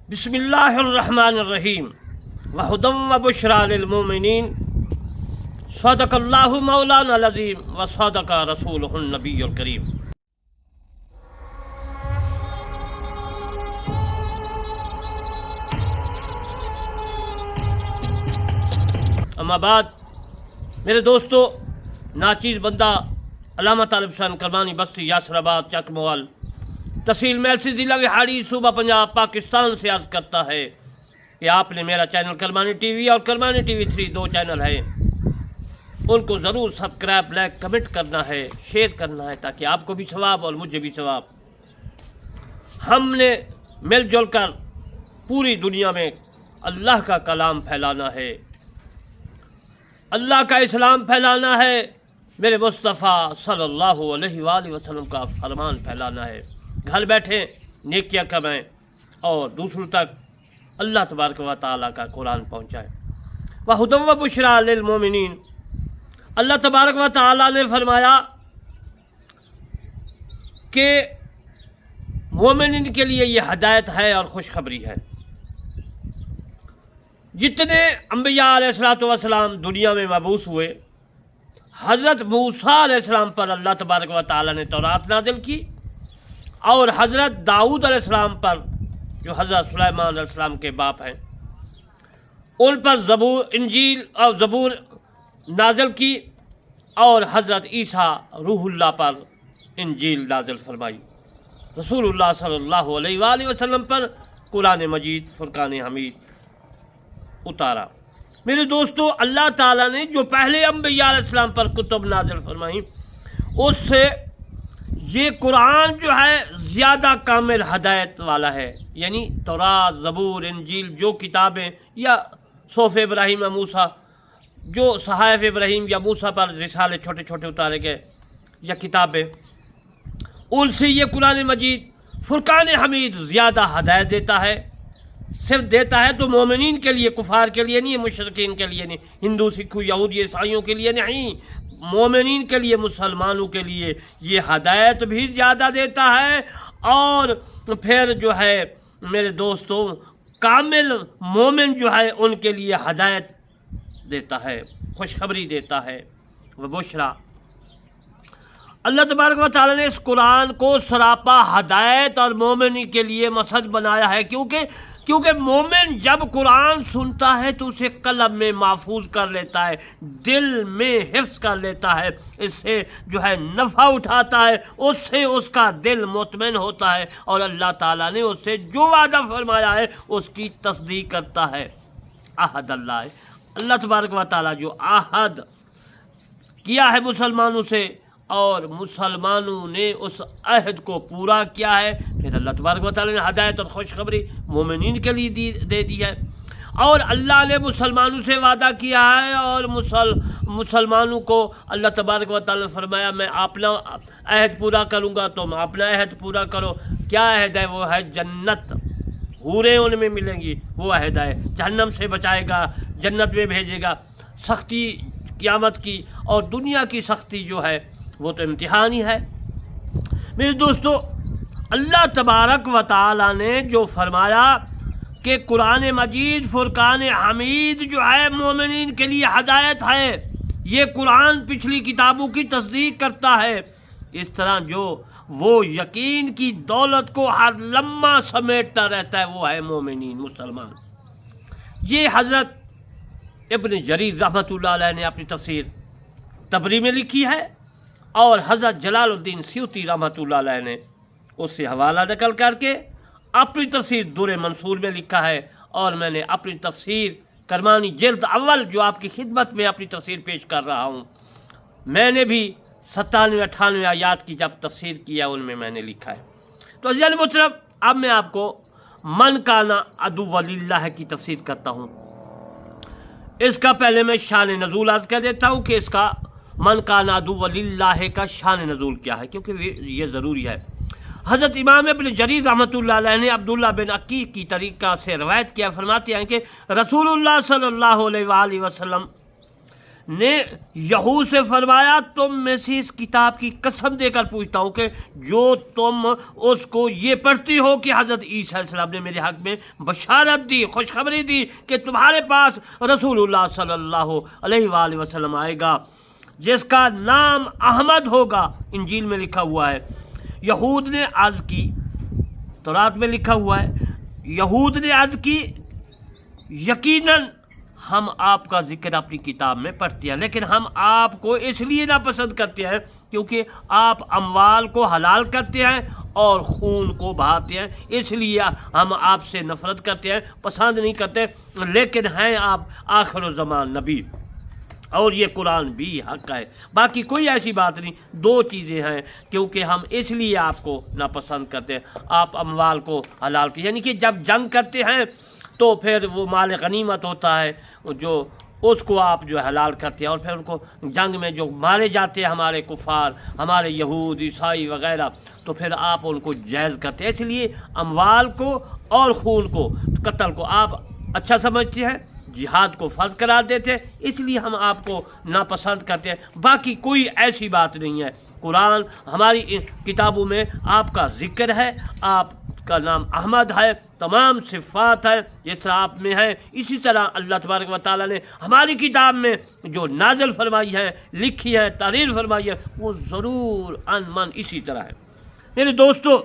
बिस्मिल्लाह अर्रहमान अर्रहीम वहुदम व बुशरा लिलमुमिनीन सदक़ल्लाहु मौलाना अज़ीम व सदक़ रसूलुहुन नबियुल करीम। अम्मा बाद, मेरे दोस्तों, नाचीज़ बंदा अल्लामा तालिब हुसैन करमानी बस्ती यासराबाद चकमोल तहसील मेलसी जिला विहाड़ी सूबा पंजाब पाकिस्तान से अर्ज़ करता है कि आपने मेरा चैनल करमानी टीवी और करमानी टीवी 3 दो चैनल हैं, उनको ज़रूर सब्सक्राइब लाइक कमेंट करना है, शेयर करना है, ताकि आपको भी सवाब और मुझे भी सवाब। हमने मिलजुल कर पूरी दुनिया में अल्लाह का कलाम फैलाना है, अल्लाह का इस्लाम फैलाना है, मेरे मुस्तफ़ा सल्लल्लाहु अलैहि वसल्लम का फरमान फैलाना है। घर बैठे नेकियां कमाएं और दूसरों तक अल्लाह तबारक व तआला का कुरान पहुँचाएँ। वहुदम व बुशरा लिल मोमिनीन, अल्लाह तबारक व तआला ने फरमाया कि मोमिनीन के लिए ये हदायत है और खुशखबरी है। जितने अम्बिया अलैहिस्सलातु वस्सलाम दुनिया में मबूस हुए, हज़रत मूसा अलैहिस्सलाम पर अल्लाह तबारक व तआला ने तौरात नाज़िल की और हज़रत दाऊद अलैहिस्सलाम पर, जो हज़रत सुलेमान अलैहिस्सलाम के बाप हैं, उन पर ज़बूर इंजील और ज़बूर नाज़िल की और हज़रत ईसा रूहुल्लाह पर इंजील नाज़िल फरमाई। रसूलुल्लाह सल्लल्लाहु अलैहि वसल्लम पर कुरान मजीद फुरकान हमीद उतारा। मेरे दोस्तों, अल्लाह ताला ने जो पहले अम्बिया अलैहिस्सलाम पर कुतुब नाज़िल फरमाई, उससे ये कुरान जो है ज़्यादा कामिल हदायत वाला है। यानी तौरात, ज़बूर, इंजील जो किताबें या सोफ़ इब्राहीम या मूसा, जो सहाइफ़ इब्राहीम या मूसा पर रिसाले छोटे छोटे उतारे गए या किताबें, उनसे ये कुरान मजीद फुरकान हमीद ज़्यादा हदायत देता है। सिर्फ देता है तो मोमिनीन के लिए, कुफार के लिए नहीं, मुशरिकीन के लिए नहीं, हिंदू सिख यहूदी ईसाइयों के लिए नहीं, मोमिनीन के लिए, मुसलमानों के लिए ये हदायत भी ज़्यादा देता है। और फिर जो है मेरे दोस्तों, कामिल मोमिन जो है उनके लिए हदायत देता है, खुशखबरी देता है। वह बुशरा, अल्लाह तबारक व तआला ने इस कुरान को सरापा हदायत और मोमिनी के लिए मसद बनाया है, क्योंकि मोमिन जब कुरान सुनता है तो उसे कलम में महफूज कर लेता है, दिल में हिफ्ज़ कर लेता है, इससे जो है नफ़ा उठाता है, उससे उसका दिल मुतमईन होता है और अल्लाह ताला ने उससे जो वादा फरमाया है उसकी तस्दीक करता है। आहद अल्लाह तबारक व तआला जो आहद किया है मुसलमानों से और मुसलमानों ने उस अहद को पूरा किया है, फिर अल्लाह तबारक व तआला ने हदायत और खुशखबरी मोमिनीन के लिए दे दी है। और अल्लाह ने मुसलमानों से वादा किया है और मुसलमानों को अल्लाह तबारक व तआला ने फरमाया, मैं अपना अहद पूरा करूँगा, तुम अपना अहद पूरा करो। क्या अहद है? वो है जन्नत, हूरें उनमें मिलेंगी, वो अहद है। जहन्नम से बचाएगा, जन्नत में भेजेगा। सख्ती क़यामत की और दुनिया की सख्ती जो है वो तो इम्तिहान ही है। मेरे दोस्तों, अल्लाह तबारक व तआला ने जो फरमाया कि कुरान मजीद फुरकान हमीद जो है मोमिनीन के लिए हदायत है, ये कुरान पिछली किताबों की तस्दीक करता है। इस तरह जो वो यकीन की दौलत को हर लम्हा समेटता रहता है, वो है मोमिनीन, मुसलमान। ये हज़रत इब्न जरीर रहमतुल्लाह अलैह ने अपनी तफसीर तबरी में लिखी है और हज़रत जलालुद्दीन सयूती रहमतुल्लाह अलैह ने उससे हवाला नकल करके अपनी तफसीर दुर मंसूर में लिखा है। और मैंने अपनी तफसीर करमानी जिल्द अव्वल जो आपकी खिदमत में अपनी तफसीर पेश कर रहा हूँ, मैंने भी 97-98 आयात की जब तफसीर किया उनमें मैंने लिखा है। तो अज़ीज़ान मुहतरम, अब मैं आपको मन काना अदुव्वलिल्लाह की तफसीर करता हूँ। इसका पहले मैं शान नज़ूल अर्ज़ कर देता हूँ कि इसका मन काना अदुव्वलिल्लाह का शान नज़ूल क्या है, क्योंकि ये ज़रूरी है। हज़रत इमाम इब्न जरीर रहमतुल्लाह अलैह ने अब्दुल्लाह बिन अकीक की तरीक़ा से रवायत किया, फरमाते हैं कि रसूलुल्लाह सल्लल्लाहु अलैहि वसल्लम نے یہود سے فرمایا تم میں سے اس کتاب کی قسم دے کر پوچھتا ہوں کہ جو تم اس کو یہ پڑھتی ہو کہ حضرت عیسیٰ علیہ السلام نے میرے حق میں بشارت دی، خوشخبری دی کہ تمہارے پاس رسول اللہ صلی اللہ علیہ وآلہ وسلم آئے گا جس کا نام احمد ہوگا، انجیل میں لکھا ہوا ہے۔ یہود نے عرض کی، تورات میں لکھا ہوا ہے، یہود نے عرض کی یقیناً ہم آپ کا ذکر اپنی کتاب میں پڑھتے ہیں، لیکن ہم آپ کو اس لیے ناپسند کرتے ہیں کیونکہ آپ اموال کو حلال کرتے ہیں اور خون کو بہاتے ہیں، اس لیے ہم آپ سے نفرت کرتے ہیں، پسند نہیں کرتے، لیکن ہیں آپ آخر الزمان نبی، اور یہ قرآن بھی حق ہے۔ باقی کوئی ایسی بات نہیں، دو چیزیں ہیں، کیونکہ ہم اس لیے آپ کو ناپسند کرتے ہیں، آپ اموال کو حلال کی، یعنی کہ جب جنگ کرتے ہیں تو پھر وہ مال غنیمت ہوتا ہے جو اس کو آپ جو حلال کرتے ہیں، اور پھر ان کو جنگ میں جو مارے جاتے ہیں ہمارے کفار، ہمارے یہود عیسائی وغیرہ، تو پھر آپ ان کو جائز کرتے ہیں، اس لیے اموال کو اور خون کو، قتل کو آپ اچھا سمجھتے ہیں، جہاد کو فرض قرار دیتے ہیں، اس لیے ہم آپ کو ناپسند کرتے ہیں۔ باقی کوئی ایسی بات نہیں ہے، قرآن ہماری کتابوں میں آپ کا ذکر ہے، آپ کا نام احمد ہے، تمام صفات ہے جس طرح آپ میں ہے، اسی طرح اللہ تبارک و تعالیٰ نے ہماری کتاب میں جو نازل فرمائی ہے، لکھی ہے، تحریر فرمائی ہے، وہ ضرور ان من اسی طرح ہے۔ میرے دوستو،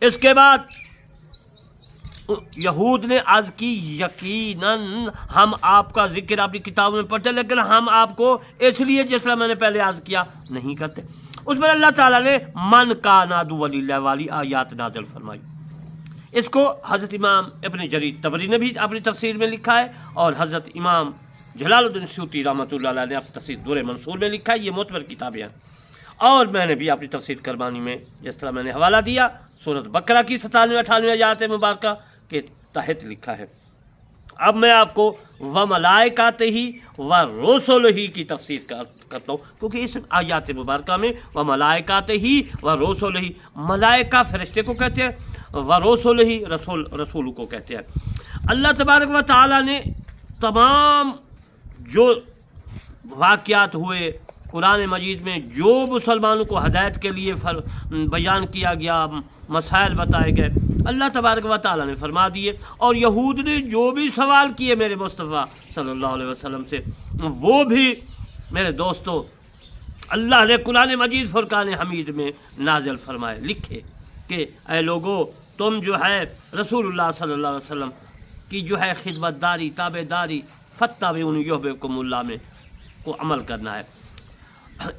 اس کے بعد یہود نے عرض کی یقیناً ہم آپ کا ذکر اپنی کتابوں میں پڑھتے ہیں، لیکن ہم آپ کو اس لیے جس طرح میں نے پہلے عرض کیا نہیں کرتے۔ اس میں اللہ تعالیٰ نے من کان عدوا للہ والی آیات نازل فرمائی۔ اس کو حضرت امام ابن جریر طبری نے بھی اپنی تفسیر میں لکھا ہے، اور حضرت امام جلال الدین سیوطی رحمۃ اللہ علیہ نے اپنی تفسیر دور منصور میں لکھا ہے، یہ معتبر کتابیں ہیں۔ اور میں نے بھی اپنی تفسیر کرمانی میں جس طرح میں نے حوالہ دیا، سورۃ بقرہ کی 97-98 آیات مبارکہ کے تحت لکھا ہے۔ اب میں آپ کو وَمَلَائِکَتِهِ وَرُسُلِهِ کی تفسیر کرتا ہوں، کیونکہ اس آیات مبارکہ میں وَمَلَائِکَتِهِ وَرُسُلِهِ، ملائکہ فرشتے کو کہتے ہیں، وَرُسُلِهِ رسول کو کہتے ہیں۔ اللہ تبارک و تعالیٰ نے تمام جو واقعات ہوئے قرآن مجید میں، جو مسلمانوں کو ہدایت کے لیے بیان کیا گیا، مسائل بتائے گئے، اللہ تبارک و تعالیٰ نے فرما دیے، اور یہود نے جو بھی سوال کیے میرے مصطفیٰ صلی اللہ علیہ وسلم سے، وہ بھی میرے دوستو اللہ نے قرآن مجید فرقان حمید میں نازل فرمائے، لکھے کہ اے لوگو، تم جو ہے رسول اللہ صلی اللہ علیہ وسلم کی جو ہے خدمت داری، تابع داری، فاتبعونی یحببکم اللہ میں کو عمل کرنا ہے۔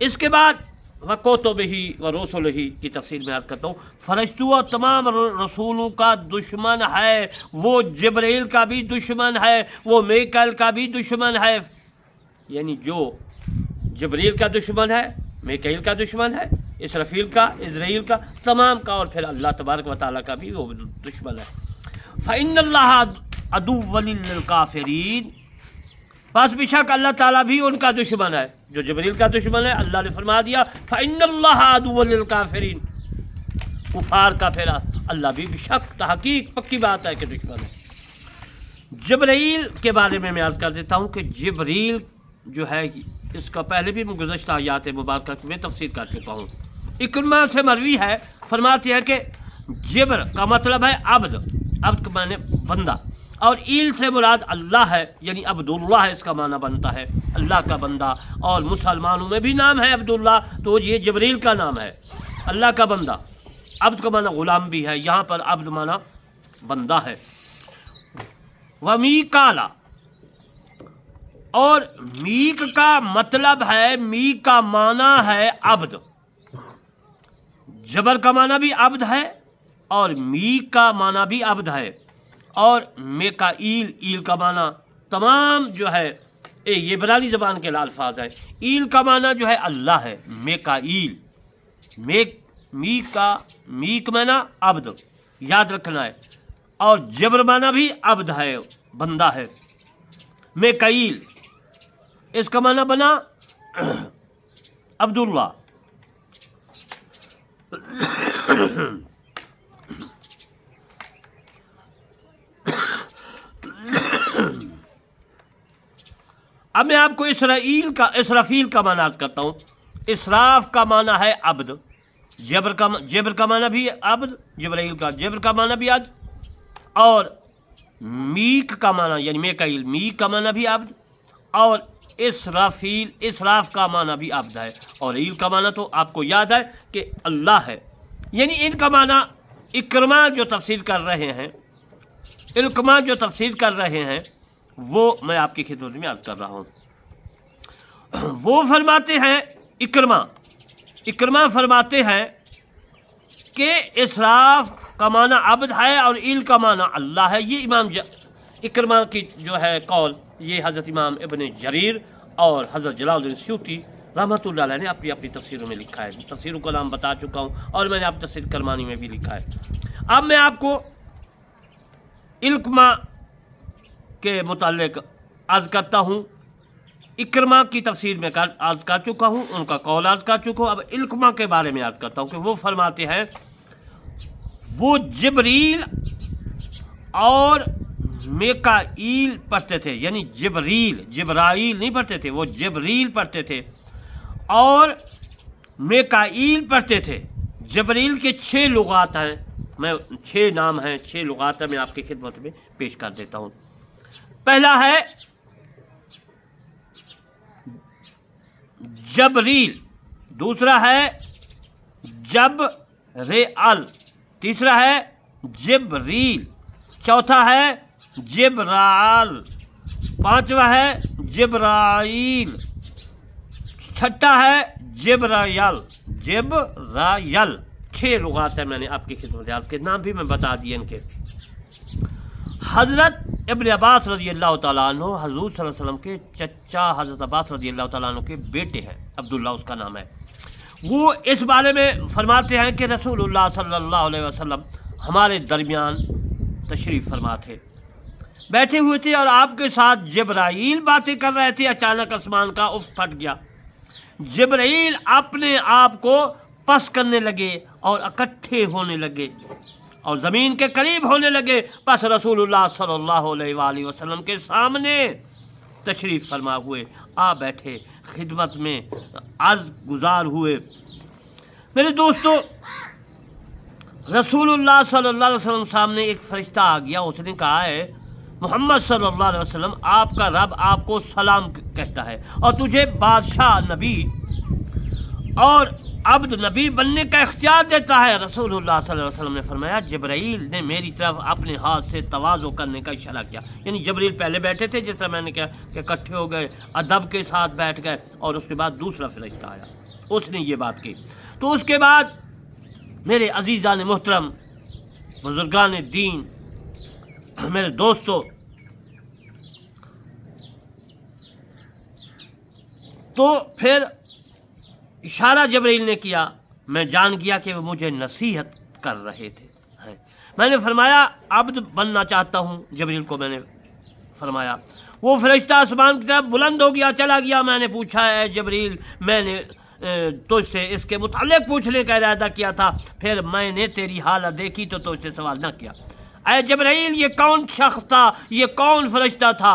اس کے بعد وَکُتُبِهِ وَرُسُلِهِ کی تفسیر میں عرض کرتا ہوں، فرشتوں اور تمام رسولوں کا دشمن ہے، وہ جبرائیل کا بھی دشمن ہے، وہ میکائیل کا بھی دشمن ہے، یعنی جو جبرائیل کا دشمن ہے، میکائیل کا دشمن ہے، اسرافیل کا، اسرائیل کا، تمام کا، اور پھر اللہ تبارک و تعالیٰ کا بھی وہ دشمن ہے۔ فَإِنَّ اللَّهَ عَدُوٌّ لِّلْكَافِرِينَ، بس بے شک اللہ تعالیٰ بھی ان کا دشمن ہے، جو جبریل کا دشمن ہے، اللہ نے فرما دیا فَإِنَّ اللَّهَ عَدُوٌّ لِّلْكَافِرِينَ، کفار کا پھر اللہ بھی بے شک تحقیق پکی بات ہے کہ دشمن ہے۔ جبرائیل کے بارے میں عرض کر دیتا ہوں کہ جبریل جو ہے، اس کا پہلے بھی میں گزشتہ آیات مبارکہ میں تفسیر کر چکا ہوں۔ اکرمہ سے مروی ہے، فرماتے ہیں کہ جبر کا مطلب ہے عبد، عبد کا معنی بندہ، اور ایل سے مراد اللہ ہے، یعنی عبداللہ اس کا معنی بنتا ہے، اللہ کا بندہ، اور مسلمانوں میں بھی نام ہے عبداللہ، تو یہ جبریل کا نام ہے، اللہ کا بندہ۔ عبد کا معنی غلام بھی ہے، یہاں پر عبد معنی بندہ ہے۔ ومیکالا، اور میک کا مطلب ہے، میک کا معنی ہے عبد، جبر کا معنی بھی عبد ہے اور میک کا معنی بھی عبد ہے، اور میکائیل، ایل کا معنی تمام جو ہے یہ عبرانی زبان کے الفاظ ہیں۔ ایل کا معنی جو ہے اللہ ہے، میکائیل، میک معنی عبد، یاد رکھنا ہے، اور جبر معنی بھی عبد ہے، بندہ ہے۔ میکائیل اس کا معنی بنا عبداللہ۔ अब मैं आपको इसराफील का माना करता हूँ। इसराफ का माना है अब्द, जेबर का माना भी अब्द, जिब्राइल का जेबर का माना भी अब्द, और मीक का माना यानी मेकाइल मीक का माना भी अब्द, और इसराफील इसराफ का माना भी अब्द है, और ईल का माना तो आपको याद है कि अल्लाह है। यानी इनका माना इकरमा जो तफसीर कर रहे हैं वो मैं आपकी खिदमत में अर्ज कर रहा हूँ। वो फरमाते हैं इकरमा फरमाते हैं कि इसराफ का माना अब्द है और ईल का माना अल्लाह है। ये इमाम इकरमा की जो है कौल, ये हज़रत इमाम इब्न जरीर और हज़रत जलालुद्दीन सूती रहमतुल्लाह अलैह ने अपनी अपनी तफसीरों में लिखा है। तफसीरों का नाम बता चुका हूँ और मैंने आप तफसीर करमानी में भी लिखा है। अब मैं आपको इल्कमा के मुतालिक अर्ज करता हूँ। इकरमा की तफसीर में अर्ज कर चुका हूँ, उनका कौल अर्ज कर चुका हूँ। अब इल्कमा के बारे में अर्ज करता हूँ कि वो फरमाते हैं वो जिब्रील और मेकाईल पढ़ते थे, यानी जिब्राइल नहीं पढ़ते थे, वो जिब्रील पढ़ते थे और मेकाईल पढ़ते थे। जिब्रील के 6 लुगात हैं, मैं 6 नाम हैं, 6 लुगात मैं आपकी खिदमत में पेश कर देता हूँ। पहला है जबरील, दूसरा है जबरेअल, तीसरा है जिब्रील, चौथा है जिब्राल, पांचवा है जिब्राइल, छठा है जिब्रायल। 6 लुगात है, मैंने आपकी खिदमत के नाम भी मैं बता दिए इनके। हज़रत इब्न अब्बास रज़ी अल्लाह तआला अन्हु हुज़ूर सल्लल्लाहु अलैहि वसल्लम के चचा हज़रत अब्बास रज़ी अल्लाह तआला अन्हु के बेटे हैं, अब्दुल्ला उसका नाम है। वो इस बारे में फरमाते हैं कि रसूलुल्लाह सल्लल्लाहु अलैहि वसल्लम हमारे दरमियान तशरीफ़ फरमा थे, बैठे हुए थे और आपके साथ जिब्राइल बातें कर रहे थे। अचानक आसमान का उफ फट गया, जिब्राइल अपने आप को पस करने लगे और इकट्ठे होने लगे और ज़मीन के करीब होने लगे। बस रसूलुल्लाह सल्लल्लाहु अलैहि वसल्लम के सामने तशरीफ़ फरमा हुए, आ बैठे, खिदमत में अर्ज़ गुजार हुए। मेरे दोस्तों, रसूलुल्लाह सल्लल्लाहु अलैहि वसल्लम सामने एक फ़रिश्ता आ गया। उसने कहा है मोहम्मद सल्लल्लाहु अलैहि वसल्लम, आपका रब आपको सलाम कहता है और तुझे बादशाह, नबी और अब्द नबी बनने का इख्तियार देता है। रसूलुल्लाह सल्लल्लाहु अलैहि वसल्लम ने फरमाया जिब्राइल ने मेरी तरफ अपने हाथ से तवाज़ो करने का इशारा किया। यानी जिब्राइल पहले बैठे थे, जिस तरह मैंने कहा कि इकट्ठे हो गए, अदब के साथ बैठ गए, और उसके बाद दूसरा फरिश्ता आया, उसने ये बात की। तो उसके बाद मेरे अजीज़ान मोहतरम, बुजुर्गान दीन, मेरे दोस्तों, तो फिर इशारा जिब्राइल ने किया, मैं जान गया कि वो मुझे नसीहत कर रहे थे। मैंने फरमाया अब्द बनना चाहता हूँ, जिब्राइल को मैंने फरमाया। वो फरिश्ता आसमान की तरफ बुलंद हो गया, चला गया। मैंने पूछा है जिब्राइल, मैंने तुझसे इसके मुतालिक पूछने का इरादा किया था, फिर मैंने तेरी हालत देखी तो तुझसे सवाल न किया। ऐ जिब्राइल, ये कौन शख्स था, ये कौन फरिश्ता था?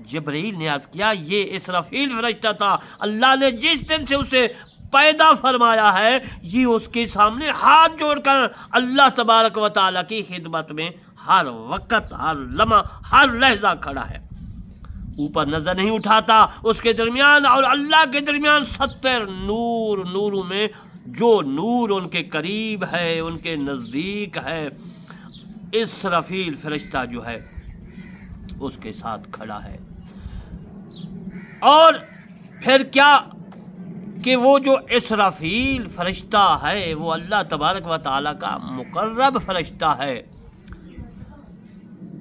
जिब्राइल ने अर्ज़ किया, ये इसराफील फरिश्ता था। अल्लाह ने जिस दिन से उसे पैदा फरमाया है, ये उसके सामने हाथ जोड़कर अल्लाह तबारक व तआला की खिदमत में हर वक्त, हर लम्हा, हर लहजा खड़ा है। ऊपर नजर नहीं उठाता, उसके दरमियान और अल्लाह के दरमियान 70 नूरों में जो नूर उनके करीब है, उनके नज़दीक है, इसराफील फरिश्ता जो है उसके साथ खड़ा है। और फिर क्या कि वो जो इसराफील फरिश्ता है वो अल्लाह तबारक व तआला का मुकर्रब फरिश्ता है।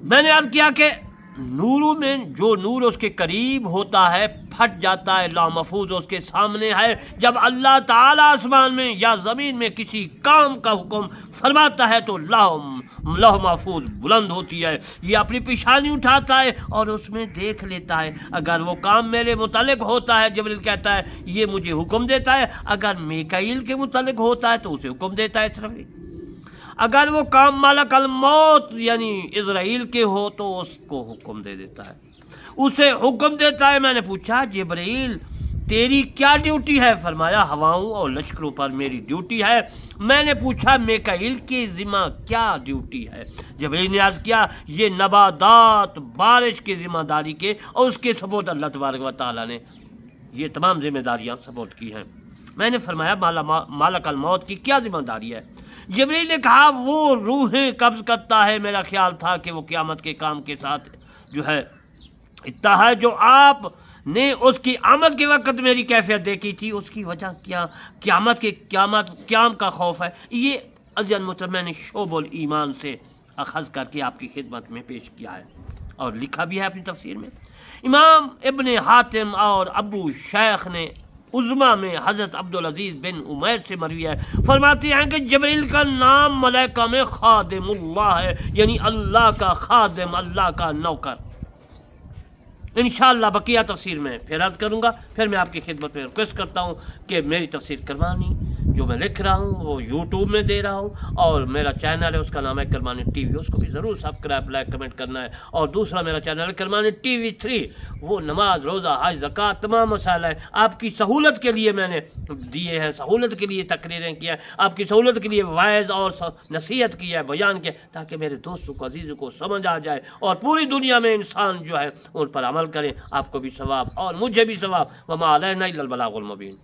मैंने अर्ज़ किया कि नूरों में जो नूर उसके करीब होता है फट जाता है, लौह महफूज उसके सामने है। जब अल्लाह ताला आसमान में या ज़मीन में किसी काम का हुक्म फरमाता है तो लौह महफूज बुलंद होती है, ये अपनी पेशानी उठाता है और उसमें देख लेता है। अगर वो काम मेरे मुतालिक होता है, जिब्रील कहता है ये मुझे हुक्म देता है। अगर मीकाईल के मुतालिक होता है तो उसे हुक्म देता है इसराफील। अगर वो काम मलकल मौत यानी इज़राइल के हो तो उसको हुक्म दे देता है। اسے حکم دیتا ہے۔ میں نے پوچھا جبرائیل تیری کیا ڈیوٹی ہے؟ فرمایا ہواؤں اور لشکروں پر میری ڈیوٹی ہے۔ میں نے پوچھا میکائیل کی ذمہ کیا ڈیوٹی ہے؟ جبرائیل نے عرض کیا یہ نباتات بارش کی ذمہ داری کے اور اس کے سپورٹ اللہ تبارک و تعالیٰ نے یہ تمام ذمہ داریاں سپورٹ کی ہیں۔ میں نے فرمایا مالک الموت کی کیا ذمہ داری ہے؟ جبرائیل نے کہا وہ روحیں قبض کرتا ہے۔ میرا خیال تھا کہ وہ قیامت کے کام کے ساتھ جو ہے اتنا ہے جو آپ نے اس کی آمد کے وقت میری کیفیت دیکھی تھی، اس کی وجہ کیا قیام کا خوف ہے۔ یہ عزیز محترم میں نے شعب الایمان سے اخذ کر کے آپ کی خدمت میں پیش کیا ہے اور لکھا بھی ہے اپنی تفسیر میں۔ امام ابن حاتم اور ابو شیخ نے عظما میں حضرت عبدالعزیز بن عمیر سے مروی ہے، فرماتے ہیں کہ جبرائیل کا نام ملائکہ میں خادم اللہ ہے، یعنی اللہ کا خادم، اللہ کا نوکر۔ انشاءاللہ بقیہ تفسیر میں پھر عرض کروں گا۔ پھر میں آپ کی خدمت میں ریکویسٹ کرتا ہوں کہ میری تفسیر کرمانی جو میں لکھ رہا ہوں وہ یوٹیوب میں دے رہا ہوں، اور میرا چینل ہے اس کا نام ہے کرمانی ٹی وی، اس کو بھی ضرور سبسکرائب لائک کمنٹ کرنا ہے۔ اور دوسرا میرا چینل ہے کرمانی ٹی وی 3، وہ نماز روزہ حج زکوٰۃ تمام مسائل ہیں آپ کی سہولت کے لیے میں نے دیے ہیں، سہولت کے لیے تقریریں کی ہیں، آپ کی سہولت کے لیے وعظ اور نصیحت کی ہے، بیان کیا، تاکہ میرے دوستوں کو عزیزوں کو سمجھ آ جائے اور پوری دنیا میں انسان جو ہے ان پر عمل کریں، آپ کو بھی ثواب اور مجھے بھی ثواب۔ وما علینا الا البلاغ المبین۔